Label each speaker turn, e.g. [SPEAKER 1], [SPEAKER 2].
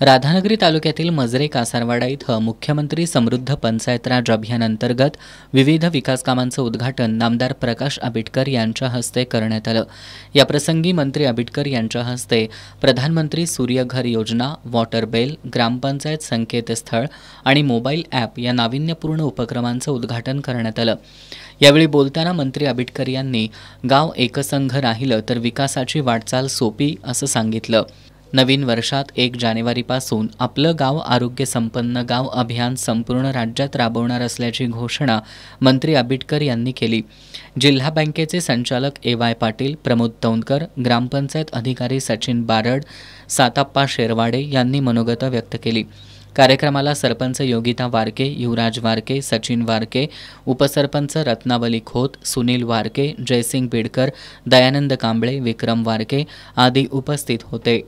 [SPEAKER 1] राधानगरी तालुक्यातील मजरे कासारवाडा इथं मुख्यमंत्री समृद्ध पंचायत राज अभियानांतर्गत विविध विकास कामांचं उद्घाटन नामदार प्रकाश आबिटकर यांच्या हस्ते करण्यात आलं। याप्रसंगी मंत्री आबिटकर यांच्या हस्ते प्रधानमंत्री सूर्यघर योजना, वॉटर बेल, ग्रामपंचायत संकेतस्थळ आणि मोबाईल ॲप या नाविन्यपूर्ण उपक्रमांचं उद्घाटन करण्यात आलं। यावेळी बोलताना मंत्री आबिटकर यांनी गाव एकसंघ राहिलं तर विकासाची वाटचाल सोपी असं सांगितलं। नवीन वर्षात 1 जानेवारीपासून आपलं गाव आरोग्य संपन्न गाव अभियान संपूर्ण राज्यात राबवणार असल्याची घोषणा मंत्री आबिटकर यांनी केली। जिल्हा बँकेचे संचालक ए.वाय. पाटील, प्रमोद तौंडकर, ग्रामपंचायत अधिकारी सचिन बारड, साताप्पा शेरवाडे यांनी मनोगत व्यक्त केली। कार्यक्रमाला सरपंच योगिता वारके, युवराज वारके, सचिन वारके, उपसरपंच रत्नावली खोत, सुनील वारके, जयसिंग बिडकर, दयानंद कांबळे, विक्रम वारके आदी उपस्थित होते।